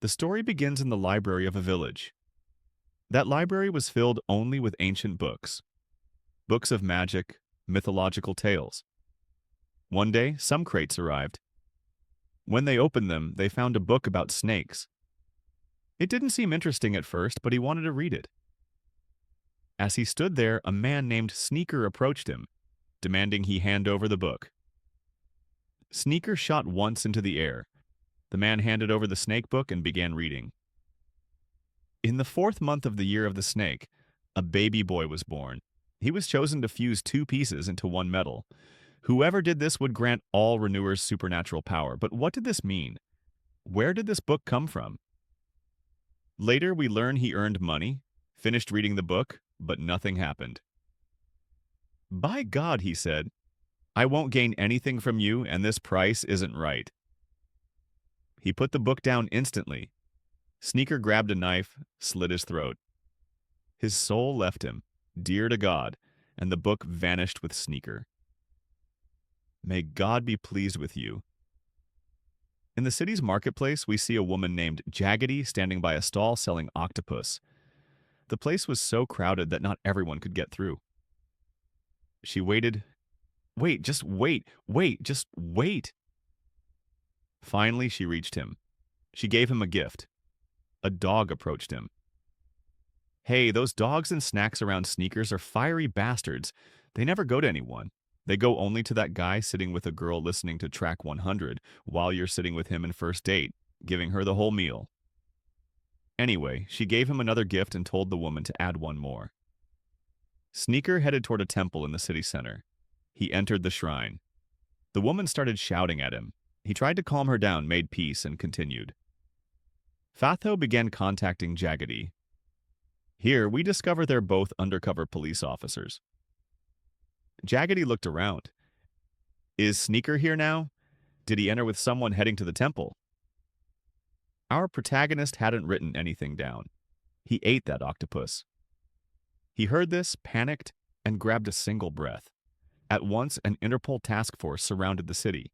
The story begins in the library of a village. That library was filled only with ancient books, books of magic, mythological tales. One day, some crates arrived. When they opened them, they found a book about snakes. It didn't seem interesting at first, but he wanted to read it. As he stood there, a man named Sneaker approached him, demanding he hand over the book. Sneaker shot once into the air. The man handed over the snake book and began reading. In the 4th month of the year of the snake, a baby boy was born. He was chosen to fuse 2 pieces into one metal. Whoever did this would grant all renewers supernatural power. But what did this mean? Where did this book come from? Later, we learn he earned money, finished reading the book, but nothing happened. "By God," he said, "I won't gain anything from you, and this price isn't right." He put the book down instantly. Sneaker grabbed a knife, slit his throat. His soul left him, dear to God, and the book vanished with Sneaker. May God be pleased with you. In the city's marketplace, we see a woman named Jaggedy standing by a stall selling octopus. The place was so crowded that not everyone could get through. She waited. Wait, just wait, just wait. Finally, she reached him. She gave him a gift. A dog approached him. "Hey, those dogs and snacks around Sneakers are fiery bastards. They never go to anyone. They go only to that guy sitting with a girl listening to track 100 while you're sitting with him in first date, giving her the whole meal." Anyway, she gave him another gift and told the woman to add one more. Sneaker headed toward a temple in the city center. He entered the shrine. The woman started shouting at him. He tried to calm her down, made peace, and continued. Fatho began contacting Jaggedy. Here, we discover they're both undercover police officers. Jaggedy looked around. Is Sneaker here now? Did he enter with someone heading to the temple? Our protagonist hadn't written anything down. He ate that octopus. He heard this, panicked, and grabbed a single breath. At once, an Interpol task force surrounded the city.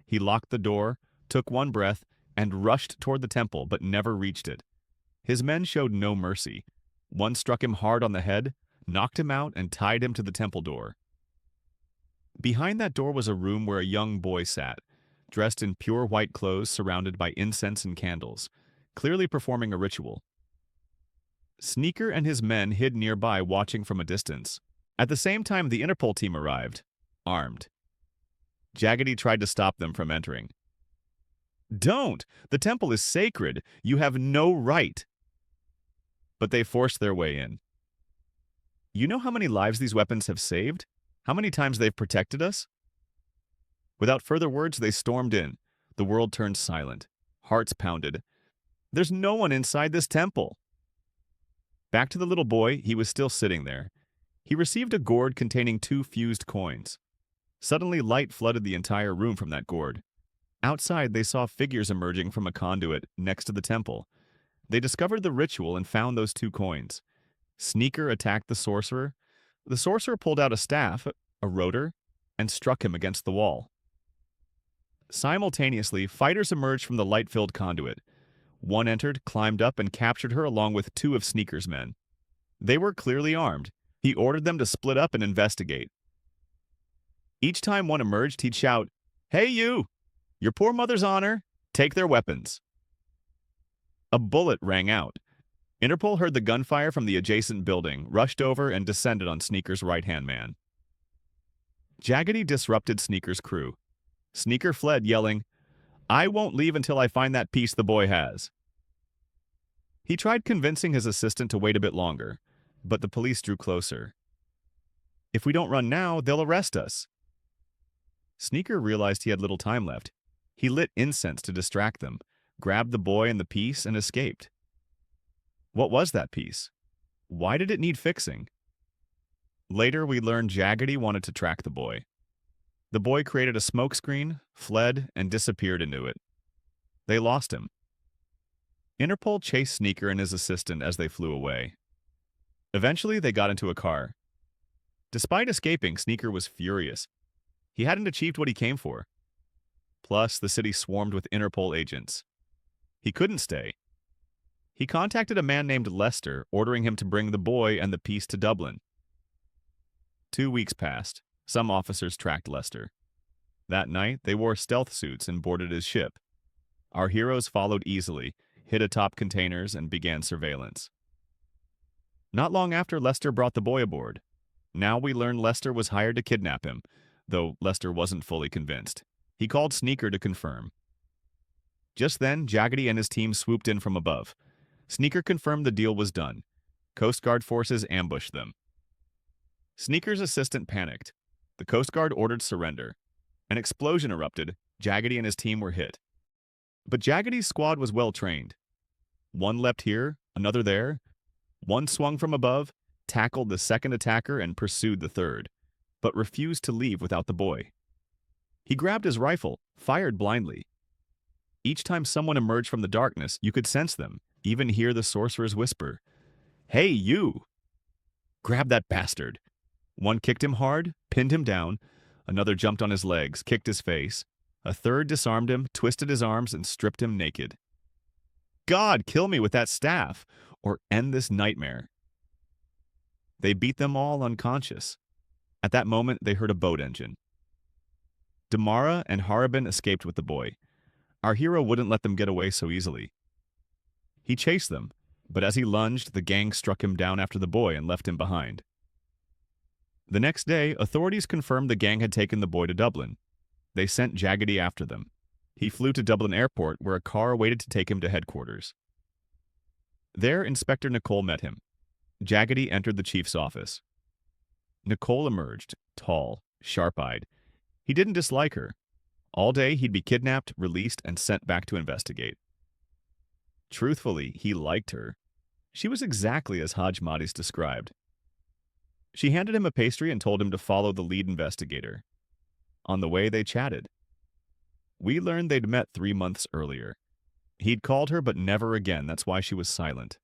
He locked the door, took one breath, and rushed toward the temple, but never reached it. His men showed no mercy. One struck him hard on the head, knocked him out, and tied him to the temple door. Behind that door was a room where a young boy sat, dressed in pure white clothes surrounded by incense and candles, clearly performing a ritual. Sneaker and his men hid nearby, watching from a distance. At the same time, the Interpol team arrived, armed. Jaggedy tried to stop them from entering. "Don't! The temple is sacred! You have no right!" But they forced their way in. "You know how many lives these weapons have saved? How many times they've protected us?" Without further words, they stormed in. The world turned silent. Hearts pounded. "There's no one inside this temple!" Back to the little boy, he was still sitting there. He received a gourd containing 2 fused coins. Suddenly, light flooded the entire room from that gourd. Outside, they saw figures emerging from a conduit next to the temple. They discovered the ritual and found those 2 coins. Sneaker attacked the sorcerer. The sorcerer pulled out a staff, a rotor, and struck him against the wall. Simultaneously, fighters emerged from the light-filled conduit. One entered, climbed up, and captured her along with 2 of Sneaker's men. They were clearly armed. He ordered them to split up and investigate. Each time one emerged, he'd shout, "Hey you! Your poor mother's honor! Take their weapons!" A bullet rang out. Interpol heard the gunfire from the adjacent building, rushed over, and descended on Sneaker's right-hand man. Jaggedy disrupted Sneaker's crew. Sneaker fled, yelling, "I won't leave until I find that piece the boy has." He tried convincing his assistant to wait a bit longer, but the police drew closer. "If we don't run now, they'll arrest us." Sneaker realized he had little time left. He lit incense to distract them, grabbed the boy and the piece, and escaped. What was that piece? Why did it need fixing? Later, we learned Jaggedy wanted to track the boy. The boy created a smokescreen, fled, and disappeared into it. They lost him. Interpol chased Sneaker and his assistant as they flew away. Eventually, they got into a car. Despite escaping, Sneaker was furious. He hadn't achieved what he came for. Plus, the city swarmed with Interpol agents. He couldn't stay. He contacted a man named Lester, ordering him to bring the boy and the piece to Dublin. 2 weeks passed. Some officers tracked Lester. That night, they wore stealth suits and boarded his ship. Our heroes followed easily, hid atop containers, and began surveillance. Not long after, Lester brought the boy aboard. Now we learn Lester was hired to kidnap him, though Lester wasn't fully convinced. He called Sneaker to confirm. Just then, Jaggedy and his team swooped in from above. Sneaker confirmed the deal was done. Coast Guard forces ambushed them. Sneaker's assistant panicked. The Coast Guard ordered surrender. An explosion erupted. Jaggedy and his team were hit. But Jaggedy's squad was well trained. One leapt here, another there. One swung from above, tackled the second attacker, and pursued the third, but refused to leave without the boy. He grabbed his rifle, fired blindly. Each time someone emerged from the darkness, you could sense them, even hear the sorcerer's whisper, "Hey, you! Grab that bastard!" One kicked him hard, pinned him down. Another jumped on his legs, kicked his face. A third disarmed him, twisted his arms, and stripped him naked. "God, kill me with that staff, or end this nightmare." They beat them all unconscious. At that moment, they heard a boat engine. Damara and Harabin escaped with the boy. Our hero wouldn't let them get away so easily. He chased them, but as he lunged, the gang struck him down after the boy and left him behind. The next day, authorities confirmed the gang had taken the boy to Dublin. They sent Jaggedy after them. He flew to Dublin Airport, where a car waited to take him to headquarters. There, Inspector Nicole met him. Jaggedy entered the chief's office. Nicole emerged, tall, sharp-eyed. He didn't dislike her. All day, he'd be kidnapped, released, and sent back to investigate. Truthfully, he liked her. She was exactly as Haj Mahdi's described. She handed him a pastry and told him to follow the lead investigator. On the way, they chatted. We learned they'd met 3 months earlier. He'd called her, but never again. That's why she was silent.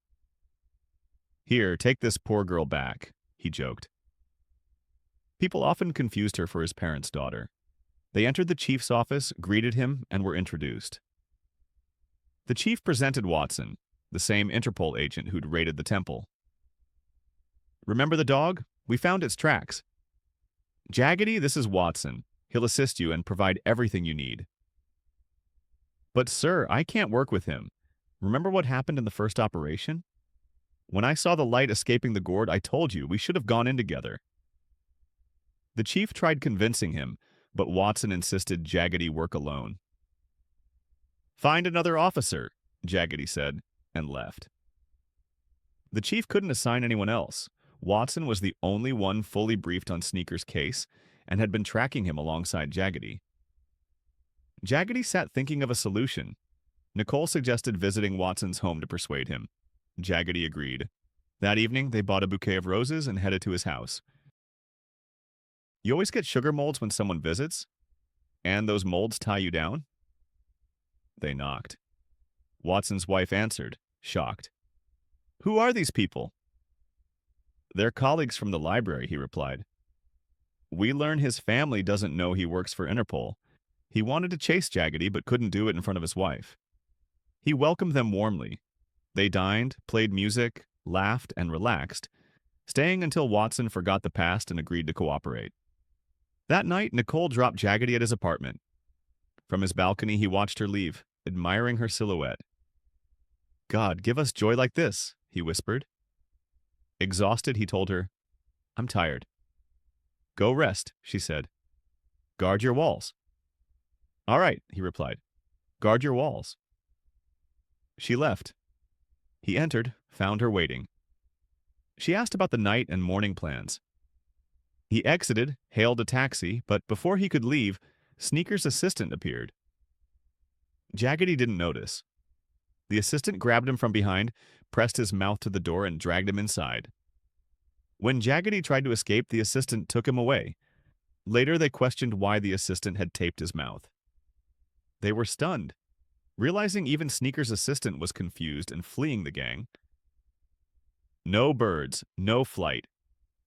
"Here, take this poor girl back," he joked. People often confused her for his parents' daughter. They entered the chief's office, greeted him, and were introduced. The chief presented Watson, the same Interpol agent who'd raided the temple. "Remember the dog? We found its tracks." "Jaggedy, this is Watson. He'll assist you and provide everything you need." "But sir, I can't work with him. Remember what happened in the first operation? When I saw the light escaping the gourd, I told you we should have gone in together." The chief tried convincing him, but Watson insisted Jaggedy work alone. "Find another officer," Jaggedy said, and left. The chief couldn't assign anyone else. Watson was the only one fully briefed on Sneaker's case and had been tracking him alongside Jaggedy. Jaggedy sat thinking of a solution. Nicole suggested visiting Watson's home to persuade him. Jaggedy agreed. That evening, they bought a bouquet of roses and headed to his house. "You always get sugar molds when someone visits? And those molds tie you down?" They knocked. Watson's wife answered, shocked. "Who are these people?" "They're colleagues from the library," he replied. "We learn his family doesn't know he works for Interpol. He wanted to chase Jaggedy but couldn't do it in front of his wife. He welcomed them warmly. They dined, played music, laughed, and relaxed, staying until Watson forgot the past and agreed to cooperate. That night, Nicole dropped Jaggedy at his apartment. From his balcony, he watched her leave, admiring her silhouette. "God, give us joy like this," he whispered. Exhausted, he told her, "I'm tired." "Go rest," she said. "Guard your walls." "All right," he replied. "Guard your walls." She left. He entered, found her waiting. She asked about the night and morning plans. He exited, hailed a taxi, but before he could leave, Sneaker's assistant appeared. Jaggedy didn't notice. The assistant grabbed him from behind, pressed his mouth to the door, and dragged him inside. When Jaggedy tried to escape, the assistant took him away. Later, they questioned why the assistant had taped his mouth. They were stunned, realizing even Sneaker's assistant was confused and fleeing the gang. "No birds, no flight,"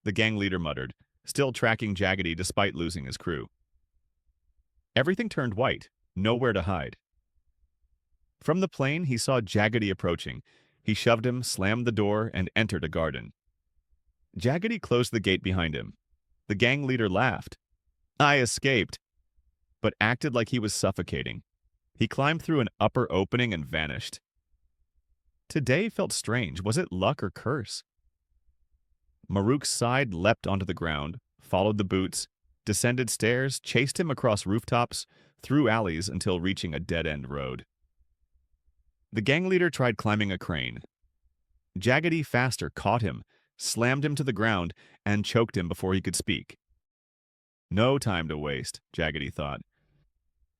the gang leader muttered, still tracking Jaggedy despite losing his crew. Everything turned white, nowhere to hide. From the plane, he saw Jaggedy approaching, He shoved him, slammed the door, and entered a garden. Jaggedy closed the gate behind him. The gang leader laughed. I escaped, but acted like he was suffocating. He climbed through an upper opening and vanished. Today felt strange. Was it luck or curse? Maruk's side leapt onto the ground, followed the boots, descended stairs, chased him across rooftops, through alleys until reaching a dead-end road. The gang leader tried climbing a crane. Jaggedy faster caught him, slammed him to the ground, and choked him before he could speak. No time to waste, Jaggedy thought.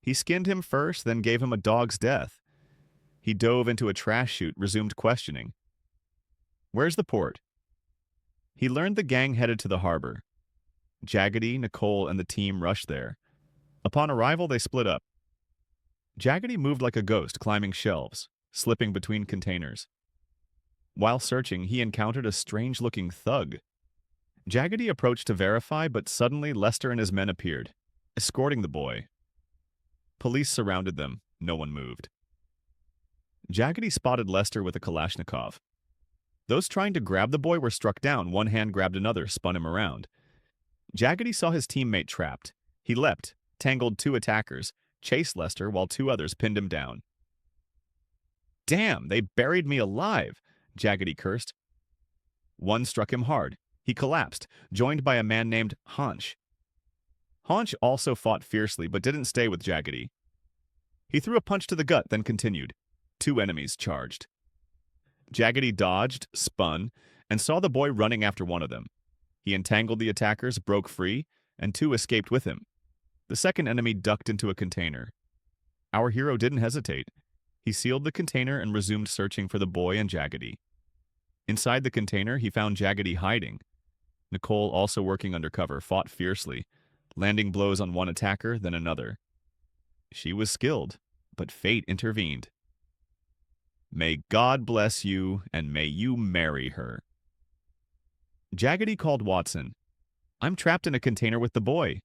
He skinned him first, then gave him a dog's death. He dove into a trash chute, resumed questioning. Where's the port? He learned the gang headed to the harbor. Jaggedy, Nicole, and the team rushed there. Upon arrival, they split up. Jaggedy moved like a ghost, climbing shelves, slipping between containers. While searching, he encountered a strange-looking thug. Jaggedy approached to verify, but suddenly Lester and his men appeared, escorting the boy. Police surrounded them. No one moved. Jaggedy spotted Lester with a Kalashnikov. Those trying to grab the boy were struck down. One hand grabbed another, spun him around. Jaggedy saw his teammate trapped. He leapt, tangled two attackers, chased Lester while two others pinned him down. Damn, they buried me alive, Jaggedy cursed. One struck him hard. He collapsed, joined by a man named Haunch. Haunch also fought fiercely, but didn't stay with Jaggedy. He threw a punch to the gut, then continued. Two enemies charged. Jaggedy dodged, spun, and saw the boy running after one of them. He entangled the attackers, broke free, and two escaped with him. The second enemy ducked into a container. Our hero didn't hesitate. He sealed the container and resumed searching for the boy and Jaggedy. Inside the container, he found Jaggedy hiding. Nicole, also working undercover, fought fiercely, landing blows on one attacker, then another. She was skilled, but fate intervened. May God bless you, and may you marry her. Jaggedy called Watson. I'm trapped in a container with the boy.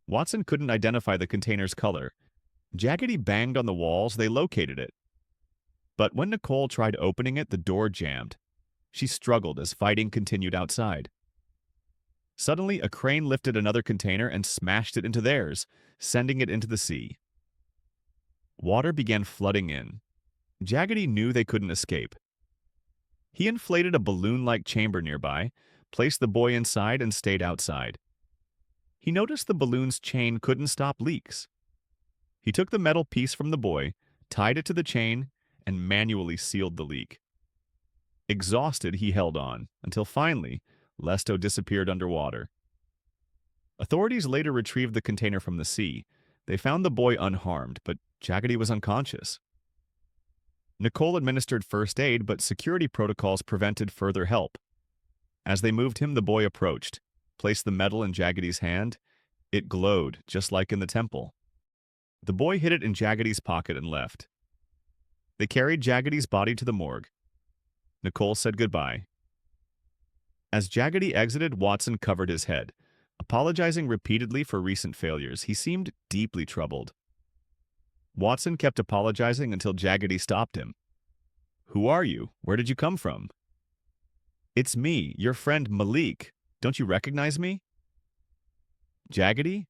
Watson couldn't identify the container's color. Jaggedy banged on the walls. They located it. But when Nicole tried opening it, the door jammed. She struggled as fighting continued outside. Suddenly, a crane lifted another container and smashed it into theirs, sending it into the sea. Water began flooding in. Jaggedy knew they couldn't escape. He inflated a balloon-like chamber nearby, placed the boy inside, and stayed outside. He noticed the balloon's chain couldn't stop leaks. He took the metal piece from the boy, tied it to the chain, and manually sealed the leak. Exhausted, he held on, until finally, Lesto disappeared underwater. Authorities later retrieved the container from the sea. They found the boy unharmed, but Jaggedy was unconscious. Nicole administered first aid, but security protocols prevented further help. As they moved him, the boy approached, placed the metal in Jaggedy's hand. It glowed, just like in the temple. The boy hid it in Jaggedy's pocket and left. They carried Jaggedy's body to the morgue. Nicole said goodbye. As Jaggedy exited, Watson covered his head, apologizing repeatedly for recent failures. He seemed deeply troubled. Watson kept apologizing until Jaggedy stopped him. Who are you? Where did you come from? It's me, your friend Malik. Don't you recognize me? Jaggedy?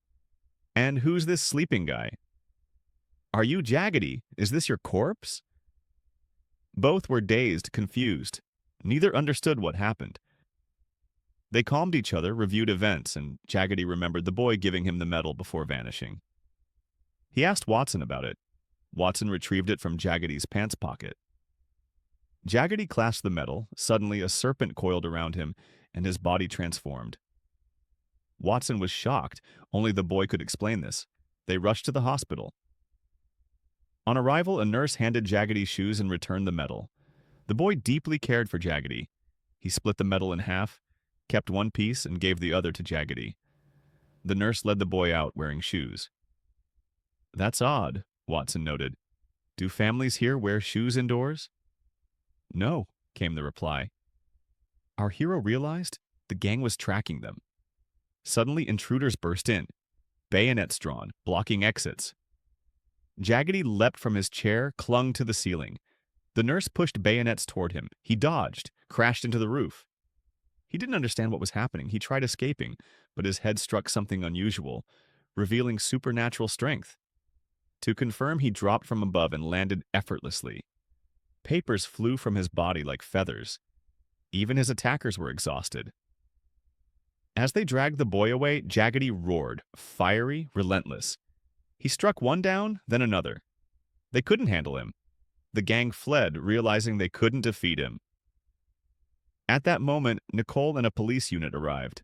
And who's this sleeping guy? Are you Jaggedy? Is this your corpse? Both were dazed, confused. Neither understood what happened. They calmed each other, reviewed events, and Jaggedy remembered the boy giving him the medal before vanishing. He asked Watson about it. Watson retrieved it from Jaggedy's pants pocket. Jaggedy clasped the medal. Suddenly, a serpent coiled around him, and his body transformed. Watson was shocked. Only the boy could explain this. They rushed to the hospital. On arrival, a nurse handed Jaggedy's shoes and returned the medal. The boy deeply cared for Jaggedy. He split the medal in half, kept one piece, and gave the other to Jaggedy. The nurse led the boy out wearing shoes. That's odd, Watson noted. Do families here wear shoes indoors? No, came the reply. Our hero realized the gang was tracking them. Suddenly, intruders burst in, bayonets drawn, blocking exits. Jaggedy leapt from his chair, clung to the ceiling. The nurse pushed bayonets toward him. He dodged, crashed into the roof. He didn't understand what was happening. He tried escaping, but his head struck something unusual, revealing supernatural strength. To confirm, he dropped from above and landed effortlessly. Papers flew from his body like feathers. Even his attackers were exhausted. As they dragged the boy away, Jaggedy roared, fiery, relentless. He struck one down, then another. They couldn't handle him. The gang fled, realizing they couldn't defeat him. At that moment, Nicole and a police unit arrived.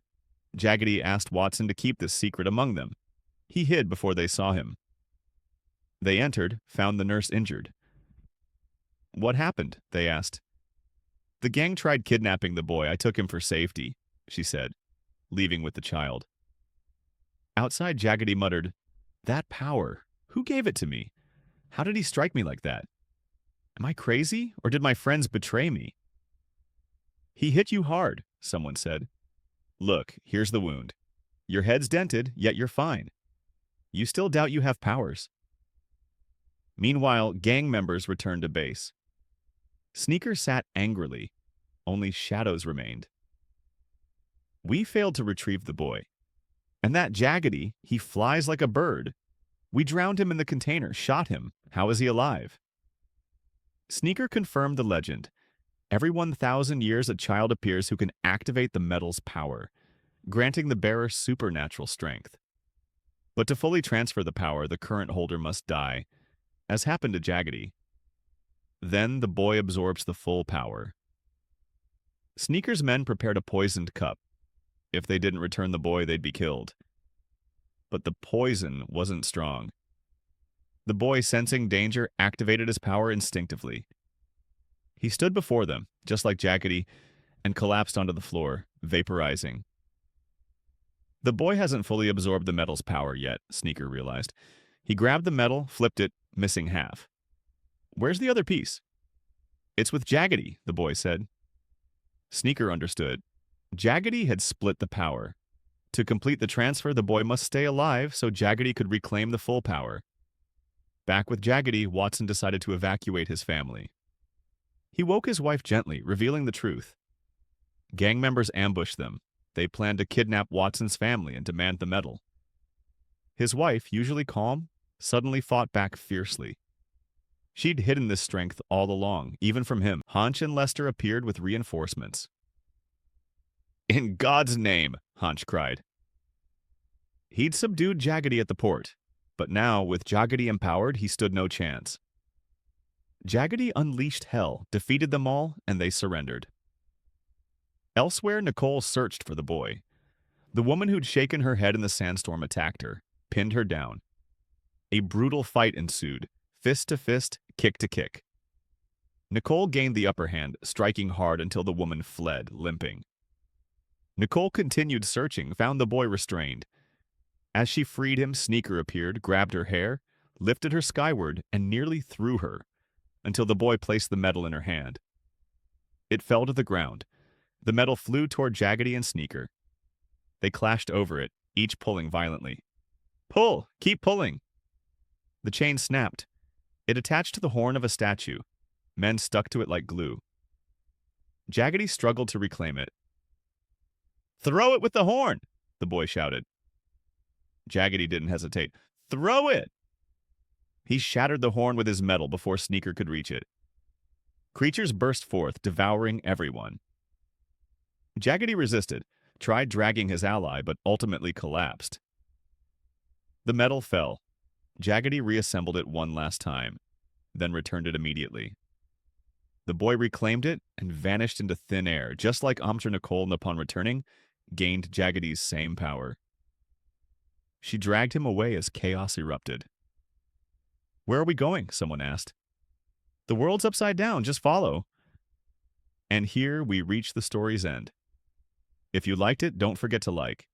Jaggedy asked Watson to keep this secret among them. He hid before they saw him. They entered, found the nurse injured. "What happened?" they asked. "The gang tried kidnapping the boy. I took him for safety," she said, leaving with the child. Outside, Jaggedy muttered, "That power, who gave it to me? How did he strike me like that? Am I crazy, or did my friends betray me?" "He hit you hard," someone said. "Look, here's the wound. Your head's dented, yet you're fine. You still doubt you have powers." Meanwhile, gang members returned to base. Sneaker sat angrily. Only shadows remained. "We failed to retrieve the boy. And that Jaggedy, he flies like a bird. We drowned him in the container, shot him. How is he alive?" Sneaker confirmed the legend. Every 1,000 years a child appears who can activate the metal's power, granting the bearer supernatural strength. But to fully transfer the power, the current holder must die, as happened to Jaggedy. Then the boy absorbs the full power. Sneaker's men prepared a poisoned cup. If they didn't return the boy, they'd be killed. But the poison wasn't strong. The boy, sensing danger, activated his power instinctively. He stood before them, just like Jaggedy, and collapsed onto the floor, vaporizing. The boy hasn't fully absorbed the metal's power yet, Sneaker realized. He grabbed the metal, flipped it, missing half. "Where's the other piece?" "It's with Jaggedy," the boy said. Sneaker understood. Jaggedy had split the power. To complete the transfer, the boy must stay alive so Jaggedy could reclaim the full power. Back with Jaggedy, Watson decided to evacuate his family. He woke his wife gently, revealing the truth. Gang members ambushed them. They planned to kidnap Watson's family and demand the medal. His wife, usually calm, suddenly fought back fiercely. She'd hidden this strength all along, even from him. Hunch and Lester appeared with reinforcements. "In God's name!" Hunch cried. He'd subdued Jaggedy at the port, but now, with Jaggedy empowered, he stood no chance. Jaggedy unleashed hell, defeated them all, and they surrendered. Elsewhere, Nicole searched for the boy. The woman who'd shaken her head in the sandstorm attacked her, pinned her down. A brutal fight ensued, fist to fist, kick to kick. Nicole gained the upper hand, striking hard until the woman fled, limping. Nicole continued searching, found the boy restrained. As she freed him, Sneaker appeared, grabbed her hair, lifted her skyward, and nearly threw her, until the boy placed the medal in her hand. It fell to the ground. The medal flew toward Jaggedy and Sneaker. They clashed over it, each pulling violently. "Pull! Keep pulling!" The chain snapped. It attached to the horn of a statue. Men stuck to it like glue. Jaggedy struggled to reclaim it. "Throw it with the horn!" the boy shouted. Jaggedy didn't hesitate. "Throw it!" He shattered the horn with his medal before Sneaker could reach it. Creatures burst forth, devouring everyone. Jaggedy resisted, tried dragging his ally, but ultimately collapsed. The medal fell. Jaggedy reassembled it one last time, then returned it immediately. The boy reclaimed it and vanished into thin air, just like Amtra Nicole, upon returning, gained Jaggedy's same power. She dragged him away as chaos erupted. "Where are we going?" someone asked. "The world's upside down, just follow." And here we reach the story's end. If you liked it, don't forget to like,